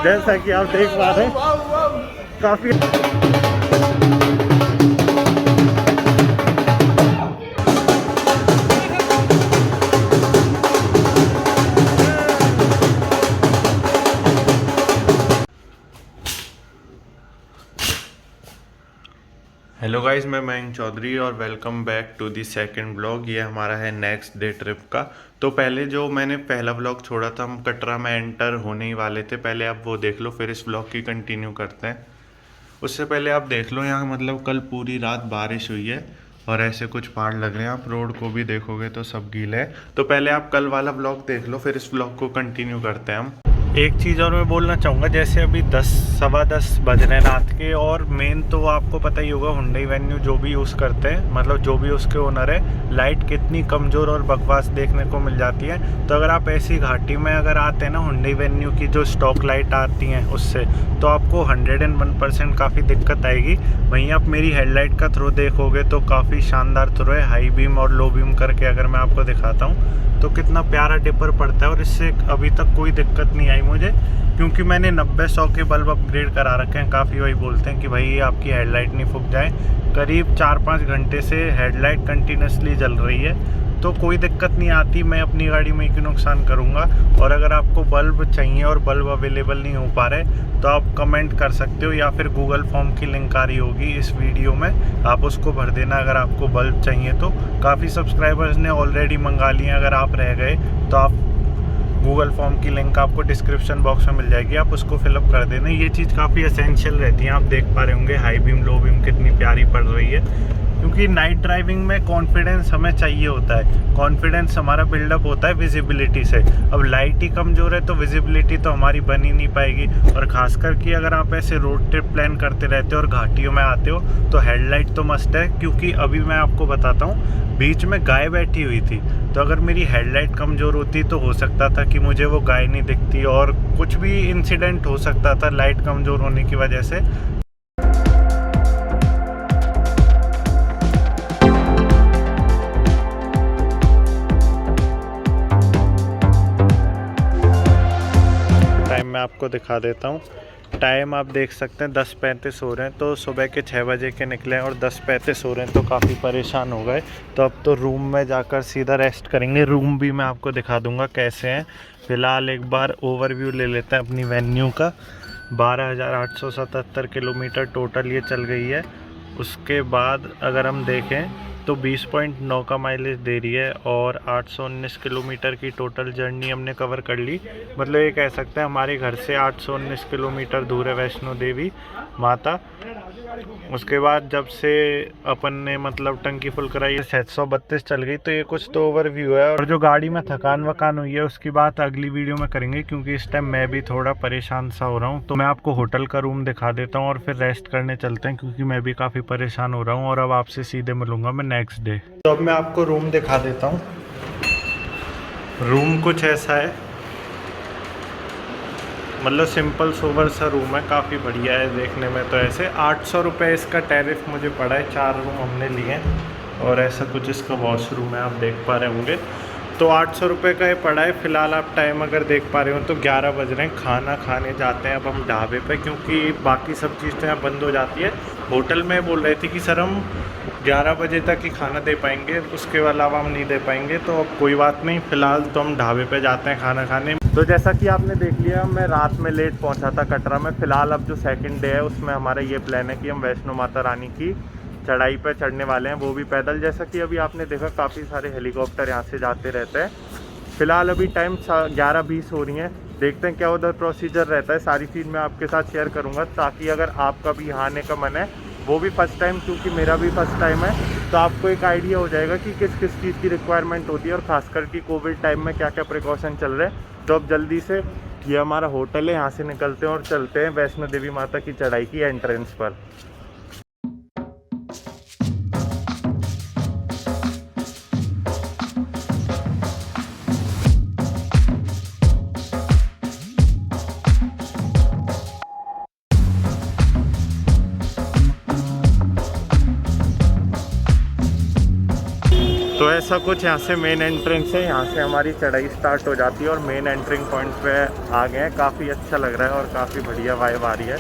जैसा कि आप देख पा रहे हैं काफी हेलो गाइस, मैं मयंक चौधरी और welcome back to the second blog. ये हमारा है नेक्स्ट डे ट्रिप का। तो पहले जो मैंने पहला ब्लॉग छोड़ा था, हम कटरा में एंटर होने ही वाले थे। पहले आप वो देख लो, फिर इस ब्लॉग की कंटिन्यू करते हैं। उससे पहले आप देख लो, यहाँ मतलब कल पूरी रात बारिश हुई है और ऐसे कुछ पहाड़ लग रहे हैं। आप रोड को भी देखोगे तो सब गीला है। तो पहले आप कल वाला ब्लॉग देख लो, फिर इस ब्लॉग को कंटिन्यू करते हैं हम। एक चीज़ और मैं बोलना चाहूँगा, जैसे अभी 10 सवा 10 बज रहे हैं रात के, और मेन तो आपको पता ही होगा हुंडई वेन्यू जो भी यूज़ करते हैं, मतलब जो भी उसके ओनर है, लाइट कितनी कमज़ोर और बकवास देखने को मिल जाती है। तो अगर आप ऐसी घाटी में अगर आते हैं ना, हुंडई वेन्यू की जो स्टॉक लाइट आती हैं उससे, तो आपको 101% काफ़ी दिक्कत आएगी। वहीं आप मेरी हेडलाइट का थ्रो देखोगे तो काफ़ी शानदार थ्रो है, हाई बीम और लो बीम करके। अगर मैं आपको दिखाता हूँ तो कितना प्यारा डिपर पड़ता है, और इससे अभी तक कोई दिक्कत नहीं आई मुझे, क्योंकि मैंने 90-100 के बल्ब अपग्रेड करा रखे हैं। काफ़ी वही बोलते हैं कि भाई आपकी हेडलाइट नहीं फूक जाए। करीब 4-5 घंटे से हेडलाइट कंटिन्यूसली जल रही है, तो कोई दिक्कत नहीं आती। मैं अपनी गाड़ी में क्यों नुकसान करूँगा। और अगर आपको बल्ब चाहिए और बल्ब अवेलेबल नहीं हो पा रहे, तो आप कमेंट कर सकते हो, या फिर गूगल फॉर्म की लिंक आ रही होगी इस वीडियो में, आप उसको भर देना अगर आपको बल्ब चाहिए तो। काफ़ी सब्सक्राइबर्स ने ऑलरेडी मंगा लिए। अगर आप रह गए तो आप गूगल फॉर्म की लिंक आपको डिस्क्रिप्शन बॉक्स में मिल जाएगी, आप उसको फिलअप कर देना। ये चीज़ काफ़ी एसेंशियल रहती है। आप देख पा रहे होंगे हाई बीम लो बीम कितनी प्यारी पड़ रही है, क्योंकि नाइट ड्राइविंग में कॉन्फिडेंस हमें चाहिए होता है। कॉन्फिडेंस हमारा बिल्डअप होता है विजिबिलिटी से। अब लाइट ही कमज़ोर है तो विजिबिलिटी तो हमारी बन ही नहीं पाएगी। और ख़ासकर कि अगर आप ऐसे रोड ट्रिप प्लान करते रहते हो और घाटियों में आते हो, तो हेडलाइट तो मस्ट है। क्योंकि अभी मैं आपको बताता हूँ, बीच में गाय बैठी हुई थी, तो अगर मेरी हेडलाइट कमज़ोर होती तो हो सकता था कि मुझे वो गाय नहीं दिखती और कुछ भी इंसिडेंट हो सकता था लाइट कमज़ोर होने की वजह से। टाइम मैं आपको दिखा देता हूँ। टाइम आप देख सकते हैं 10:35 हो रहे हैं। तो सुबह के 6 बजे के निकले हैं और 10:35 हो रहे हैं, तो काफ़ी परेशान हो गए। तो अब तो रूम में जाकर सीधा रेस्ट करेंगे। रूम भी मैं आपको दिखा दूंगा कैसे हैं। फ़िलहाल एक बार ओवरव्यू ले लेते हैं अपनी वेन्यू का। 12,877 किलोमीटर टोटल ये चल गई है। उसके बाद अगर हम देखें तो 20.9 का माइलेज दे रही है, और 819 किलोमीटर की टोटल जर्नी हमने कवर कर ली। मतलब ये कह सकते हैं हमारे घर से 819 किलोमीटर दूर है वैष्णो देवी माता। उसके बाद जब से अपन ने मतलब टंकी फुल कराई 732 चल गई। तो ये कुछ तो ओवरव्यू है, और जो गाड़ी में थकान वकान हुई है उसकी बात अगली वीडियो में करेंगे, क्योंकि इस टाइम मैं भी थोड़ा परेशान सा हो रहा हूँ। तो मैं आपको होटल का रूम दिखा देता हूँ और फिर रेस्ट करने चलते हैं, क्योंकि मैं भी काफ़ी परेशान हो रहा हूँ। और अब आपसे सीधे मिलूंगा मैं नेक्स्ट डे। तो अब मैं आपको रूम दिखा देता हूँ। रूम कुछ ऐसा है, मतलब सिंपल सोबर सा रूम है, काफ़ी बढ़िया है देखने में। तो ऐसे 800 रुपये इसका टैरिफ मुझे पड़ा है। 4 रूम हमने लिए हैं, और ऐसा कुछ इसका वॉशरूम है, आप देख पा रहे होंगे। तो 800 रुपये का ये पड़ा है। फ़िलहाल आप टाइम अगर देख पा रहे हो तो 11 बज रहे हैं। खाना खाने जाते हैं अब हम ढाबे पे, क्योंकि बाकी सब चीज़ तो यहाँ बंद हो जाती है। होटल में बोल रहे थे कि सर हम 11 बजे तक ही खाना दे पाएंगे, उसके अलावा हम नहीं दे पाएंगे। तो अब कोई बात नहीं, फ़िलहाल तो हम ढाबे पे जाते हैं खाना खाने। तो जैसा कि आपने देख लिया, मैं रात में लेट पहुंचा था कटरा में। फ़िलहाल अब जो सेकंड डे है उसमें हमारा ये प्लान है कि हम वैष्णो माता रानी की चढ़ाई पर चढ़ने वाले हैं, वो भी पैदल। जैसा कि अभी आपने देखा काफ़ी सारे हेलीकॉप्टर यहाँ से जाते रहते हैं। फ़िलहाल अभी टाइम 11:20 हो रही हैं। देखते हैं क्या उधर प्रोसीजर रहता है। सारी चीज़ मैं आपके साथ शेयर करूँगा, ताकि अगर आपका भी यहाँ आने का मन है, वो भी फर्स्ट टाइम, क्योंकि मेरा भी फर्स्ट टाइम है, तो आपको एक आइडिया हो जाएगा कि किस किस चीज़ की रिक्वायरमेंट होती है, और ख़ासकर कि कोविड टाइम में क्या क्या प्रिकॉशन चल रहे हैं। तो अब जल्दी से, ये हमारा होटल है, यहाँ से निकलते हैं और चलते हैं वैष्णो देवी माता की चढ़ाई की एंट्रेंस पर। तो ऐसा कुछ यहाँ से मेन एंट्रेंस है, यहाँ से हमारी चढ़ाई स्टार्ट हो जाती है और मेन एंट्रिंग पॉइंट पे आ गए हैं। काफ़ी अच्छा लग रहा है और काफ़ी बढ़िया वाइब आ रही है।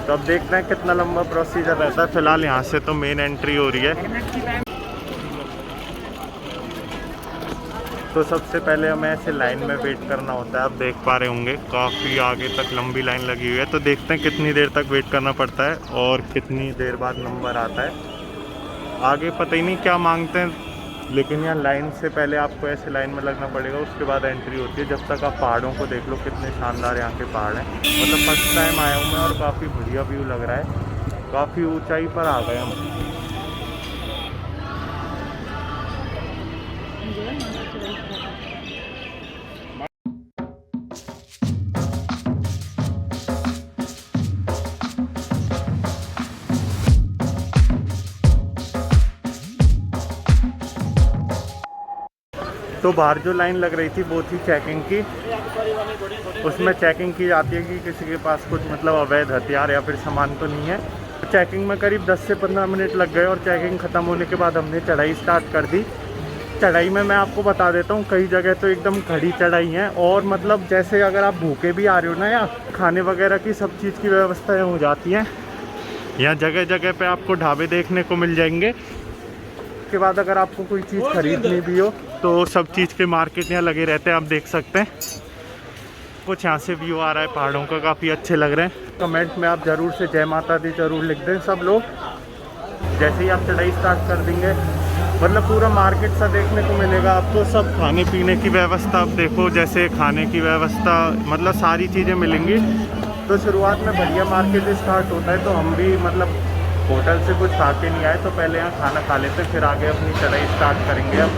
तो अब देखते हैं कितना लंबा प्रोसीजर रहता है। फ़िलहाल यहाँ से तो मेन एंट्री हो रही है। तो सबसे पहले हमें ऐसे लाइन में वेट करना होता है। आप देख पा रहे होंगे काफ़ी आगे तक लंबी लाइन लगी हुई है। तो देखते हैं कितनी देर तक वेट करना पड़ता है और कितनी देर बाद नंबर आता है। आगे पता ही नहीं क्या मांगते हैं, लेकिन यहाँ लाइन से पहले आपको ऐसे लाइन में लगना पड़ेगा, उसके बाद एंट्री होती है। जब तक आप पहाड़ों को देख लो, कितने शानदार यहाँ के पहाड़ हैं। मतलब फर्स्ट टाइम आया हूँ मैं और काफ़ी बढ़िया व्यू लग रहा है। काफ़ी ऊंचाई पर आ गए हम। तो बाहर जो लाइन लग रही थी वो थी चेकिंग की। उसमें चेकिंग की जाती है कि किसी के पास कुछ मतलब अवैध हथियार या फिर सामान तो नहीं है। तो चेकिंग में करीब 10 से 15 मिनट लग गए और चेकिंग ख़त्म होने के बाद हमने चढ़ाई स्टार्ट कर दी। चढ़ाई में मैं आपको बता देता हूँ, कई जगह तो एकदम खड़ी चढ़ाई है और मतलब जैसे अगर आप भूखे भी आ रहे हो ना, या खाने वगैरह की सब चीज़ की व्यवस्थाएँ हो जाती हैं। यहाँ जगह जगह पे आपको ढाबे देखने को मिल जाएंगे। उसके बाद अगर आपको कोई चीज़ खरीदनी भी हो तो सब चीज़ के मार्केट यहाँ लगे रहते हैं, आप देख सकते हैं। कुछ यहाँ से व्यू आ रहा है पहाड़ों का, काफ़ी अच्छे लग रहे हैं। कमेंट में आप ज़रूर से जय माता दी ज़रूर लिख दें सब लोग। जैसे ही आप चढ़ाई स्टार्ट कर देंगे, मतलब पूरा मार्केट सा देखने को मिलेगा आपको। सब खाने पीने की व्यवस्था आप देखो, जैसे खाने की व्यवस्था मतलब सारी चीज़ें मिलेंगी। तो शुरुआत में बढ़िया मार्केट स्टार्ट होता है। तो हम भी मतलब होटल से कुछ खा के नहीं आए, तो पहले यहाँ खाना खा लेते हैं, फिर आगे अपनी चढ़ाई स्टार्ट करेंगे अब।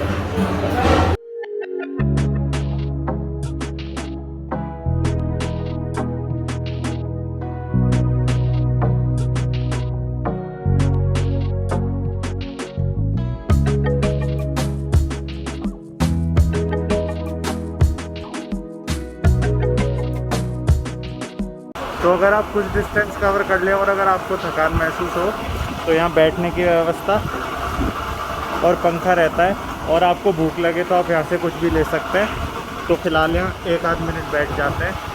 तो अगर आप कुछ डिस्टेंस कवर कर लें और अगर आपको थकान महसूस हो तो यहाँ बैठने की व्यवस्था और पंखा रहता है, और आपको भूख लगे तो आप यहाँ से कुछ भी ले सकते हैं। तो फिलहाल यहाँ 1 आध मिनट बैठ जाते हैं।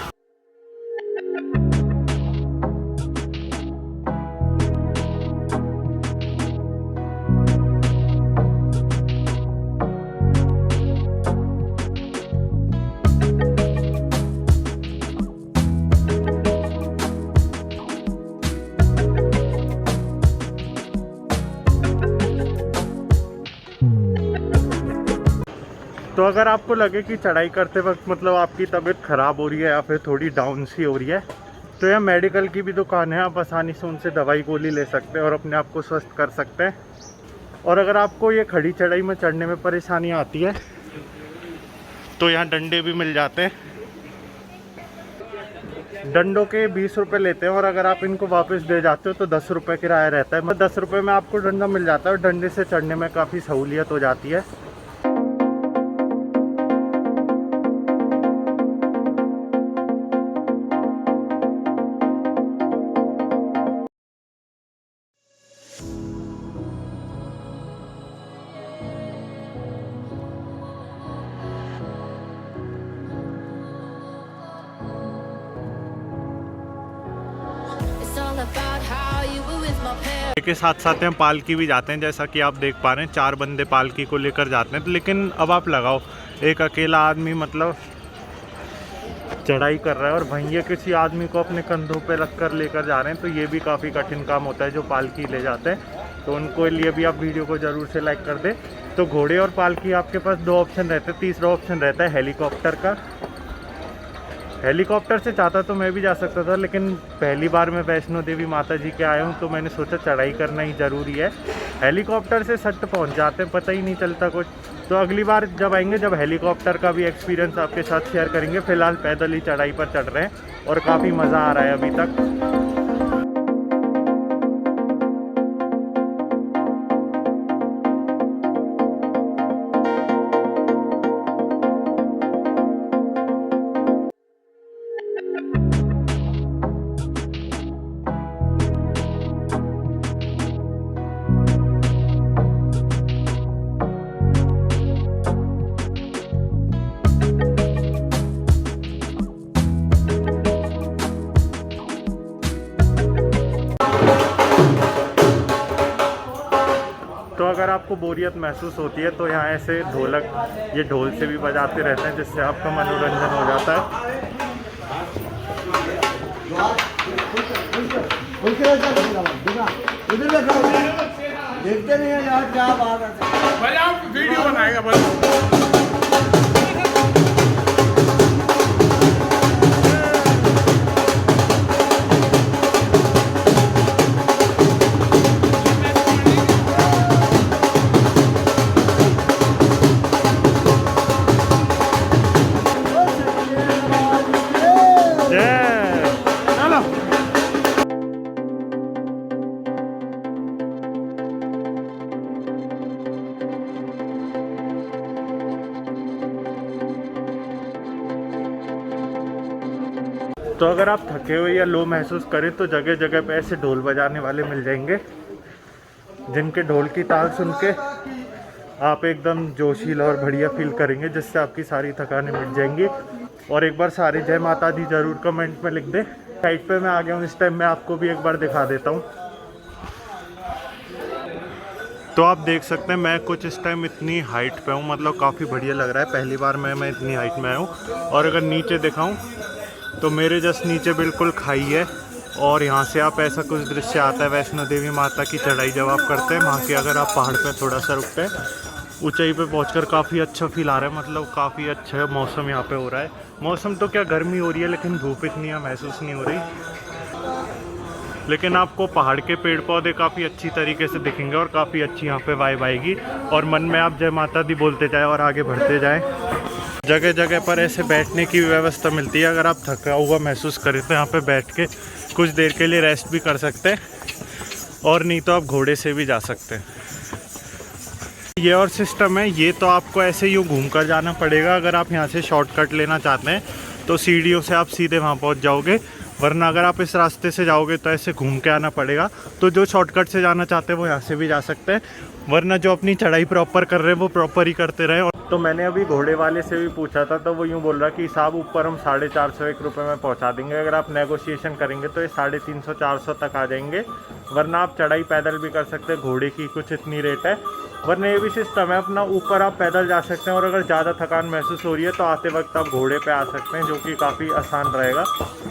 तो अगर आपको लगे कि चढ़ाई करते वक्त मतलब आपकी तबीयत ख़राब हो रही है या फिर थोड़ी डाउन सी हो रही है, तो यहाँ मेडिकल की भी दुकान है। आप आसानी से उनसे दवाई गोली ले सकते हैं और अपने आप को स्वस्थ कर सकते हैं। और अगर आपको ये खड़ी चढ़ाई में चढ़ने में परेशानी आती है तो यहाँ डंडे भी मिल जाते हैं। डंडों के 20 रुपये लेते हैं और अगर आप इनको वापस दे जाते हो तो 10 रुपये किराया रहता है। मतलब 10 रुपये में आपको डंडा मिल जाता है और डंडे से चढ़ने में काफ़ी सहूलियत हो जाती है। के साथ साथ यहाँ पालकी भी जाते हैं, जैसा कि आप देख पा रहे हैं 4 बंदे पालकी को लेकर जाते हैं। तो लेकिन अब आप लगाओ, एक अकेला आदमी मतलब चढ़ाई कर रहा है और वहीं ये किसी आदमी को अपने कंधों पे रख कर लेकर जा रहे हैं, तो ये भी काफ़ी कठिन काम होता है जो पालकी ले जाते हैं। तो उनको लिए भी आप वीडियो को ज़रूर से लाइक कर दें। तो घोड़े और पालकी आपके पास 2 ऑप्शन रहते हैं। तीसरा ऑप्शन रहता है हेलीकॉप्टर का। हेलीकॉप्टर से चाहता तो मैं भी जा सकता था, लेकिन पहली बार मैं वैष्णो देवी माता जी के आया हूँ तो मैंने सोचा चढ़ाई करना ही ज़रूरी है। हेलीकॉप्टर से सट पहुँच जाते हैं, पता ही नहीं चलता कुछ। तो अगली बार जब आएंगे, जब हेलीकॉप्टर का भी एक्सपीरियंस आपके साथ शेयर करेंगे। फ़िलहाल पैदल ही चढ़ाई पर चढ़ रहे हैं और काफ़ी मज़ा आ रहा है अभी तक। आपको बोरियत महसूस होती है तो यहाँ ऐसे ढोलक ये ढोल से भी बजाते रहते हैं, जिससे आपका मनोरंजन हो जाता है। देखते नहीं है यार, क्या बात है, वीडियो बनाएगा बस। तो अगर आप थके हुए या लो महसूस करें तो जगह जगह पे ऐसे ढोल बजाने वाले मिल जाएंगे, जिनके ढोल की ताल सुन के आप एकदम जोशीला और बढ़िया फील करेंगे, जिससे आपकी सारी थकानें मिट जाएंगी। और एक बार सारे जय माता दी ज़रूर कमेंट में लिख दें। साइड पे मैं आ गया हूँ इस टाइम, मैं आपको भी एक बार दिखा देता हूँ। तो आप देख सकते हैं मैं कुछ इस टाइम इतनी हाइट पे हूँ, मतलब काफ़ी बढ़िया लग रहा है। पहली बार मैं इतनी हाइट में आया हूँ। और अगर नीचे दिखाऊँ तो मेरे जस्ट नीचे बिल्कुल खाई है, और यहाँ से आप ऐसा कुछ दृश्य आता है वैष्णो देवी माता की चढ़ाई जब आप करते हैं वहाँ के। अगर आप पहाड़ पे थोड़ा सा रुकते हैं, ऊंचाई पे पहुंचकर काफ़ी अच्छा फील आ रहा है, मतलब काफ़ी अच्छा मौसम यहाँ पे हो रहा है। मौसम तो क्या गर्मी हो रही है, लेकिन धूप इतनी महसूस नहीं हो रही। लेकिन आपको पहाड़ के पेड़ पौधे काफ़ी अच्छी तरीके से दिखेंगे और काफ़ी अच्छी यहाँ पे वाइब आएगी, और मन में आप जय माता दी बोलते जाएँ और आगे बढ़ते जाएँ। जगह जगह पर ऐसे बैठने की व्यवस्था मिलती है। अगर आप थका हुआ महसूस करें तो यहाँ पे बैठ के कुछ देर के लिए रेस्ट भी कर सकते हैं, और नहीं तो आप घोड़े से भी जा सकते हैं। ये और सिस्टम है, ये तो आपको ऐसे यूँ घूम कर जाना पड़ेगा। अगर आप यहाँ से शॉर्टकट लेना चाहते हैं तो सीढ़ियों से आप सीधे वहाँ पहुँच जाओगे, वरना अगर आप इस रास्ते से जाओगे तो ऐसे घूम के आना पड़ेगा। तो जो शॉर्टकट से जाना चाहते हैं वो यहाँ से भी जा सकते हैं, वरना जो अपनी चढ़ाई प्रॉपर कर रहे हैं वो प्रॉपर ही करते रहें। तो मैंने अभी घोड़े वाले से भी पूछा था, तो वो यूँ बोल रहा कि साहब ऊपर हम 450 रुपये में पहुँचा देंगे, अगर आप नेगोशिएशन करेंगे तो ये 350-400 तक आ जाएंगे, वरना आप चढ़ाई पैदल भी कर सकते हैं। घोड़े की कुछ इतनी रेट है, वरना ये भी सिस्टम है अपना, ऊपर आप पैदल जा सकते हैं। और अगर ज़्यादा थकान महसूस हो रही है तो आते वक्त आप घोड़े पे आ सकते हैं, जो कि काफ़ी आसान रहेगा।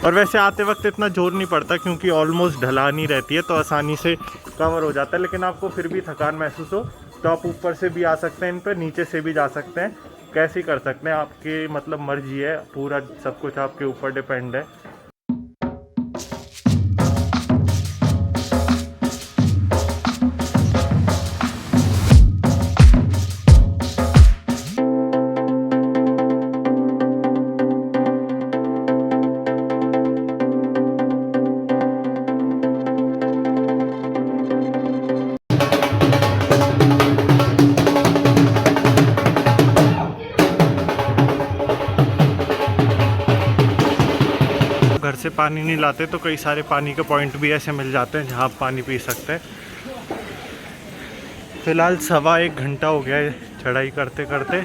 और वैसे आते वक्त इतना जोर नहीं पड़ता, क्योंकि ऑलमोस्ट ढलान ही रहती है, तो आसानी से कवर हो जाता है। लेकिन आपको फिर भी थकान महसूस हो तो आप ऊपर से भी आ सकते हैं, इन पर नीचे से भी जा सकते हैं, कैसे कर सकते हैं, आपकी मतलब मर्जी है, पूरा सब कुछ आपके ऊपर डिपेंड है। घर से पानी नहीं लाते तो कई सारे पानी के पॉइंट भी ऐसे मिल जाते हैं जहाँ आप पानी पी सकते हैं। फ़िलहाल 1.25 घंटा हो गया है चढ़ाई करते करते,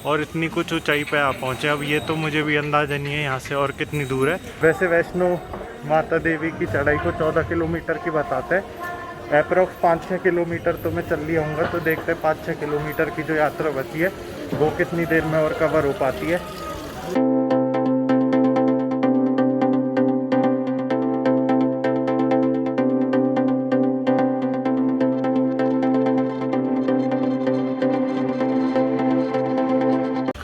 और इतनी कुछ ऊंचाई पे आप पहुँचे। अब ये तो मुझे भी अंदाज़ा नहीं है यहाँ से और कितनी दूर है। वैसे वैष्णो माता देवी की चढ़ाई को 14 किलोमीटर की बताते हैं, अप्रोक्स 5-6 किलोमीटर तो मैं चल लिया हूँगा। तो देखते हैं 5-6 किलोमीटर की जो यात्रा बची है वो कितनी देर में और कवर हो पाती है।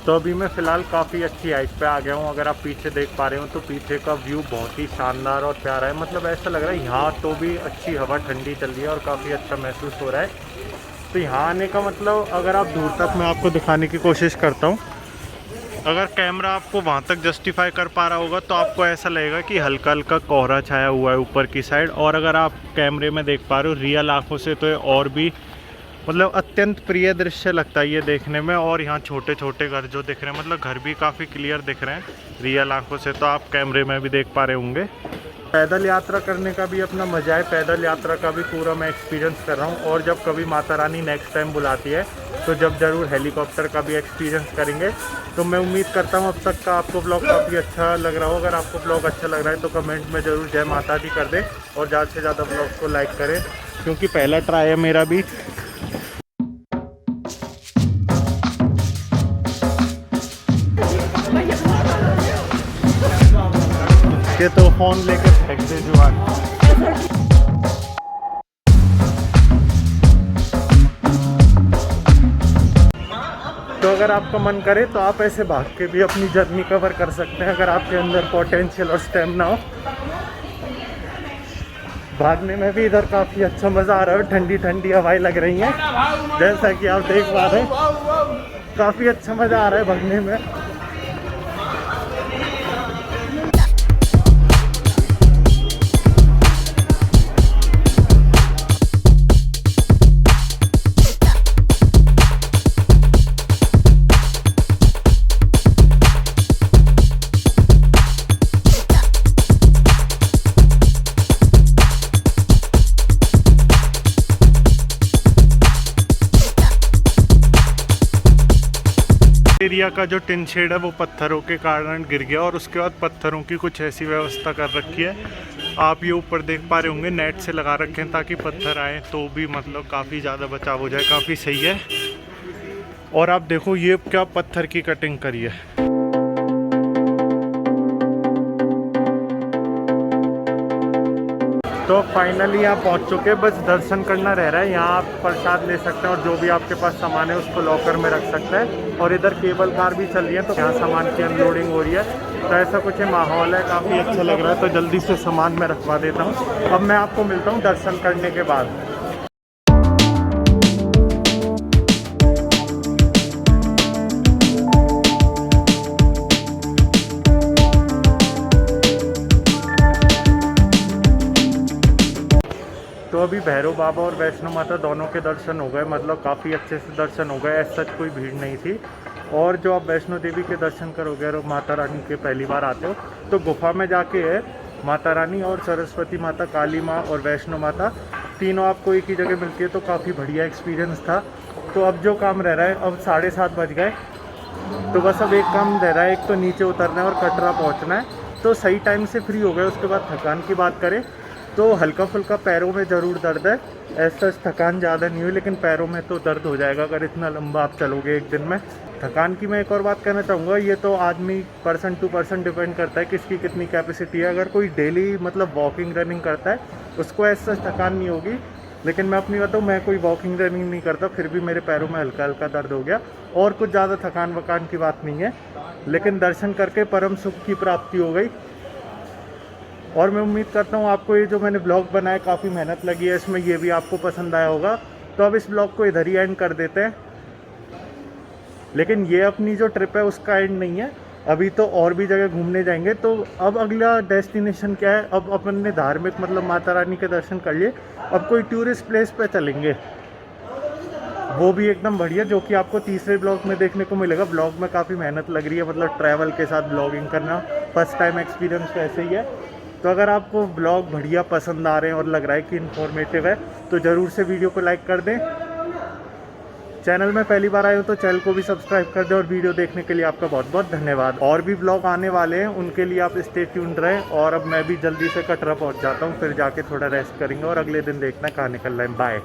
तो अभी मैं फ़िलहाल काफ़ी अच्छी हाइट पे आ गया हूँ। अगर आप पीछे देख पा रहे हो तो पीछे का व्यू बहुत ही शानदार और प्यारा है, मतलब ऐसा लग रहा है यहाँ तो भी अच्छी हवा ठंडी चल रही है और काफ़ी अच्छा महसूस हो रहा है। तो यहाँ आने का मतलब, अगर आप दूर तक मैं आपको दिखाने की कोशिश करता हूँ, अगर कैमरा आपको वहाँ तक जस्टिफाई कर पा रहा होगा तो आपको ऐसा लगेगा कि हल्का हल्का कोहरा छाया हुआ है ऊपर की साइड। और अगर आप कैमरे में देख पा रहे हो रियल आँखों से तो ये और भी मतलब अत्यंत प्रिय दृश्य लगता है ये देखने में। और यहाँ छोटे छोटे घर जो दिख रहे हैं, मतलब घर भी काफ़ी क्लियर दिख रहे हैं रियल आंखों से, तो आप कैमरे में भी देख पा रहे होंगे। पैदल यात्रा करने का भी अपना मज़ा है, पैदल यात्रा का भी पूरा मैं एक्सपीरियंस कर रहा हूँ। और जब कभी माता रानी नेक्स्ट टाइम बुलाती है तो जब ज़रूर हेलीकॉप्टर का भी एक्सपीरियंस करेंगे। तो मैं उम्मीद करता हूँ अब तक का आपको ब्लॉग काफ़ी अच्छा लग रहा हो। अगर आपको ब्लॉग अच्छा लग रहा है तो कमेंट में ज़रूर जय माता दी कर दें, और ज़्यादा से ज़्यादा ब्लॉग को लाइक करें, क्योंकि पहला ट्राई है मेरा भी। ये तो फोन लेके फेंक दे जुआन। तो अगर आपका मन करे तो आप ऐसे भाग के भी अपनी जर्नी कवर कर सकते हैं, अगर आपके अंदर पोटेंशियल और स्टेमिना हो। भागने में भी इधर काफ़ी अच्छा मज़ा आ रहा है, ठंडी ठंडी हवाएं लग रही हैं जैसा कि आप देख पा रहे हैं। काफ़ी अच्छा मज़ा आ रहा है भागने में। एरिया का जो टिन शेड है वो पत्थरों के कारण गिर गया और उसके बाद पत्थरों की कुछ ऐसी व्यवस्था कर रखी है। आप ये ऊपर देख पा रहे होंगे, नेट से लगा रखे हैं ताकि पत्थर आए तो भी मतलब काफ़ी ज़्यादा बचाव हो जाए, काफ़ी सही है। और आप देखो ये क्या पत्थर की कटिंग करी है। तो फाइनली यहाँ पहुँच चुके हैं, बस दर्शन करना रह रहा है। यहाँ आप प्रसाद ले सकते हैं और जो भी आपके पास सामान है उसको लॉकर में रख सकते हैं। और इधर केबल कार भी चल रही है तो यहाँ सामान की अनलोडिंग हो रही है। तो ऐसा कुछ माहौल है, काफ़ी अच्छा लग रहा है। तो जल्दी से सामान मैं रखवा देता हूँ। अब मैं आपको मिलता हूँ दर्शन करने के बाद। तो अभी भैरव बाबा और वैष्णो माता दोनों के दर्शन हो गए, मतलब काफ़ी अच्छे से दर्शन हो गए, ऐसा कोई भीड़ नहीं थी। और जो आप वैष्णो देवी के दर्शन करोगे और माता रानी के पहली बार आते हो तो गुफा में जाके है माता रानी और सरस्वती माता, काली माँ और वैष्णो माता तीनों आपको एक ही जगह मिलती है। तो काफ़ी बढ़िया एक्सपीरियंस था। तो अब जो काम रह रहा है, अब 7:30 बज गए, तो बस अब एक काम रह रहा है, एक तो नीचे उतरना है और कटरा पहुँचना है। तो सही टाइम से फ्री हो गए। उसके बाद थकान की बात करें तो हल्का फुल्का पैरों में ज़रूर दर्द है, ऐसा थकान ज़्यादा नहीं हुई, लेकिन पैरों में तो दर्द हो जाएगा अगर इतना लंबा आप चलोगे एक दिन में। थकान की मैं एक और बात कहना चाहूँगा, ये तो आदमी पर्सन टू पर्सन डिपेंड करता है किसकी कितनी कैपेसिटी है। अगर कोई डेली मतलब वॉकिंग रनिंग करता है उसको ऐसा थकान नहीं होगी, लेकिन मैं अपनी बताऊँ, मैं कोई वॉकिंग रनिंग नहीं करता, फिर भी मेरे पैरों में हल्का हल्का दर्द हो गया। और कुछ ज़्यादा थकान वकान की बात नहीं है, लेकिन दर्शन करके परम सुख की प्राप्ति हो गई। और मैं उम्मीद करता हूँ आपको ये जो मैंने ब्लॉग बनाया, काफ़ी मेहनत लगी है इसमें, ये भी आपको पसंद आया होगा। तो अब इस ब्लॉग को इधर ही एंड कर देते हैं। लेकिन ये अपनी जो ट्रिप है उसका एंड नहीं है, अभी तो और भी जगह घूमने जाएंगे। तो अब अगला डेस्टिनेशन क्या है, अब अपन ने धार्मिक मतलब माता रानी के दर्शन कर लिए, अब कोई टूरिस्ट प्लेस पे चलेंगे, वो भी एकदम बढ़िया, जो कि आपको तीसरे ब्लॉग में देखने को मिलेगा। ब्लॉग में काफ़ी मेहनत लग रही है, मतलब ट्रैवल के साथ ब्लॉगिंग करना फर्स्ट टाइम एक्सपीरियंस तो ऐसे ही है। तो अगर आपको ब्लॉग बढ़िया पसंद आ रहे हैं और लग रहा है कि इन्फॉर्मेटिव है तो ज़रूर से वीडियो को लाइक कर दें। चैनल में पहली बार आए हो तो चैनल को भी सब्सक्राइब कर दें। और वीडियो देखने के लिए आपका बहुत बहुत धन्यवाद। और भी ब्लॉग आने वाले हैं, उनके लिए आप स्टे ट्यून्ड रहें। और अब मैं भी जल्दी से कटरा पहुंच जाता हूं, फिर जाके थोड़ा रेस्ट करेंगे और अगले दिन देखना कहाँ निकल रहा है। बाय।